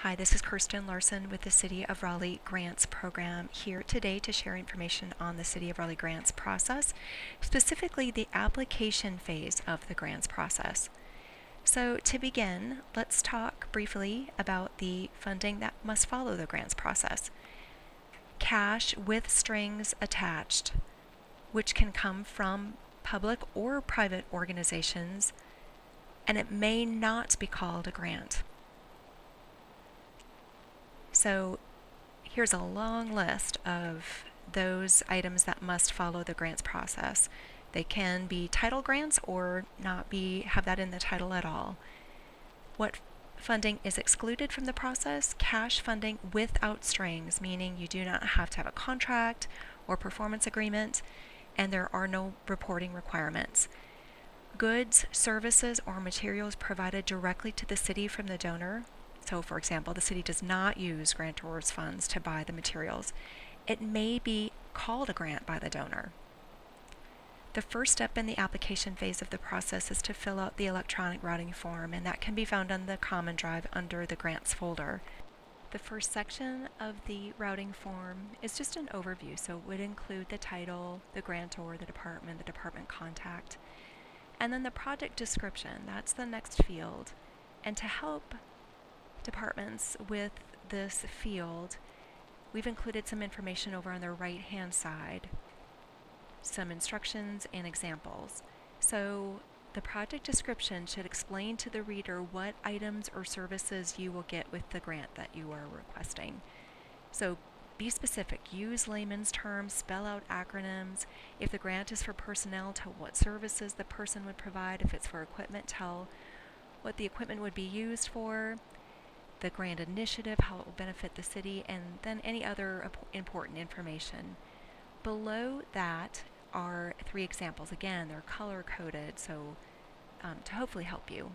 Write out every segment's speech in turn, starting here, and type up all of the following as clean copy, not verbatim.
Hi, this is Kirsten Larson with the City of Raleigh Grants Program, here today to share information on the City of Raleigh grants process, specifically the application phase of the grants process. So to begin, let's talk briefly about the funding that must follow the grants process. Cash with strings attached, which can come from public or private organizations, and it may not be called a grant. So here's a long list of those items that must follow the grants process. They can be title grants or not have that in the title at all. What funding is excluded from the process? Cash funding without strings, meaning you do not have to have a contract or performance agreement, and there are no reporting requirements. Goods, services, or materials provided directly to the city from the donor. So, for example, the city does not use grantors' funds to buy the materials. It may be called a grant by the donor. The first step in the application phase of the process is to fill out the electronic routing form, and that can be found on the Common Drive under the Grants folder. The first section of the routing form is just an overview, so it would include the title, the grantor, the department contact, and then the project description. That's the next field. And to help departments with this field, we've included some information over on the right-hand side, some instructions and examples. So the project description should explain to the reader what items or services you will get with the grant that you are requesting. So be specific, use layman's terms, spell out acronyms. If the grant is for personnel, tell what services the person would provide. If it's for equipment, tell what the equipment would be used for, the grant initiative, how it will benefit the city, and then any other important information. Below that are 3 examples. Again, they're color-coded, so to hopefully help you.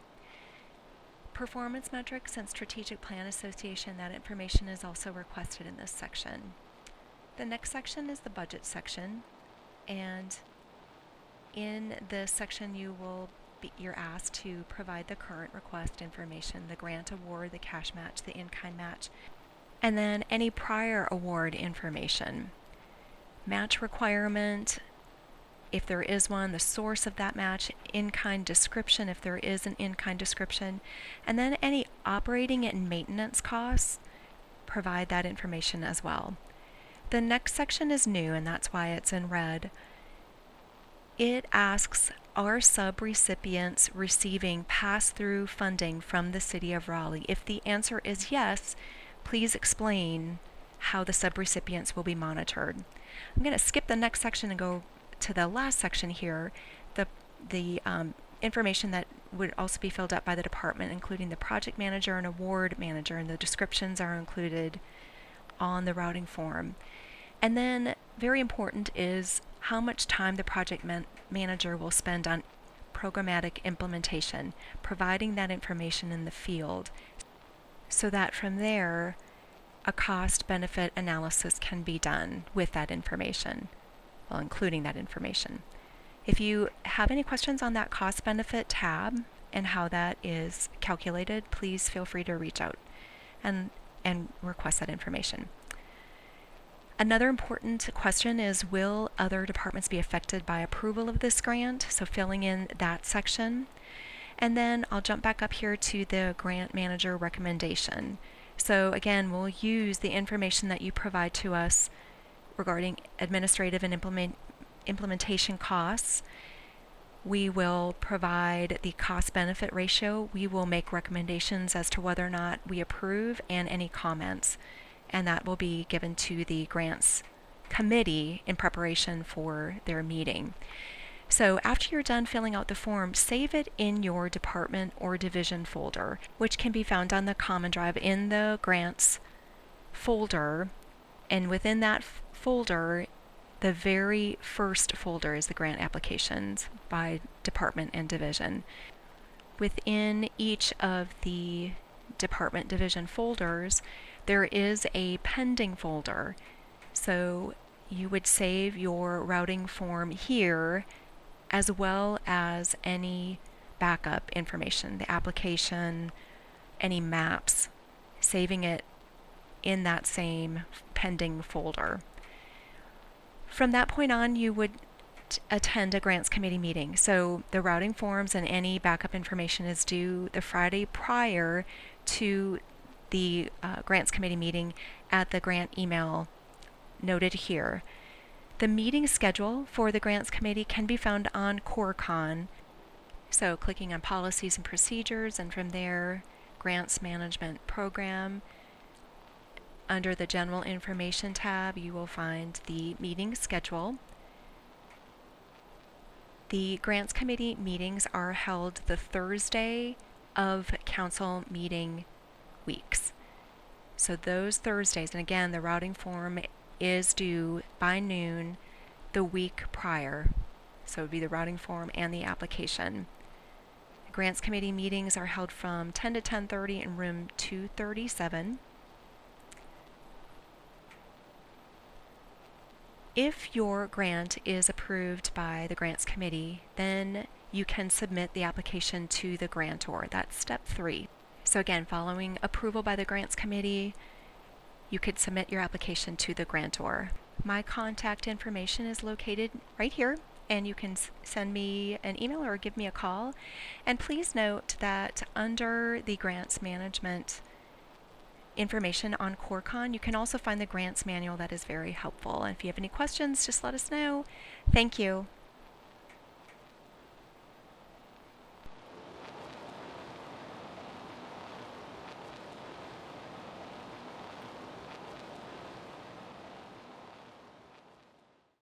Performance metrics and strategic plan association, that information is also requested in this section. The next section is the budget section, and in this section you're asked to provide the current request information, the grant award, the cash match, the in-kind match, and then any prior award information. Match requirement, if there is one, the source of that match, in-kind description if there is an in-kind description, and then any operating and maintenance costs, provide that information as well. The next section is new, and that's why it's in red. It asks, are sub-recipients receiving pass-through funding from the City of Raleigh? If the answer is yes, please explain how the sub-recipients will be monitored. I'm going to skip the next section and go to the last section here, the information that would also be filled out by the department, including the project manager and award manager, and the descriptions are included on the routing form. And then, very important, is how much time the project manager will spend on programmatic implementation, providing that information in the field, so that from there a cost-benefit analysis can be done with that information, well, including that information. If you have any questions on that cost-benefit tab and how that is calculated, please feel free to reach out and request that information. Another important question is, will other departments be affected by approval of this grant? So filling in that section. And then I'll jump back up here to the grant manager recommendation. So again, we'll use the information that you provide to us regarding administrative and implementation costs. We will provide the cost-benefit ratio. We will make recommendations as to whether or not we approve and any comments, and that will be given to the grants committee in preparation for their meeting. So after you're done filling out the form, save it in your department or division folder, which can be found on the Common Drive in the grants folder. And within that folder, the very first folder is the grant applications by department and division. Within each of the department division folders, there is a pending folder. So you would save your routing form here, as well as any backup information, the application, any maps. saving it in that same pending folder. From that point on, you would attend a grants committee meeting. So the routing forms and any backup information is due the Friday prior to the grants committee meeting at the grant email noted here. The meeting schedule for the grants committee can be found on CoreCon. So clicking on policies and procedures, and from there, grants management program. Under the general information tab, you will find the meeting schedule. The grants committee meetings are held the Thursday of council meeting weeks. So those Thursdays, and again, the routing form is due by noon the week prior. So it would be the routing form and the application. The grants committee meetings are held from 10 to 10:30 in room 237. If your grant is approved by the grants committee, then you can submit the application to the grantor. That's step 3. So again, following approval by the grants committee, you could submit your application to the grantor. My contact information is located right here, and you can send me an email or give me a call. And please note that under the grants management information on CoreCon, you can also find the grants manual that is very helpful. And if you have any questions, just let us know. Thank you.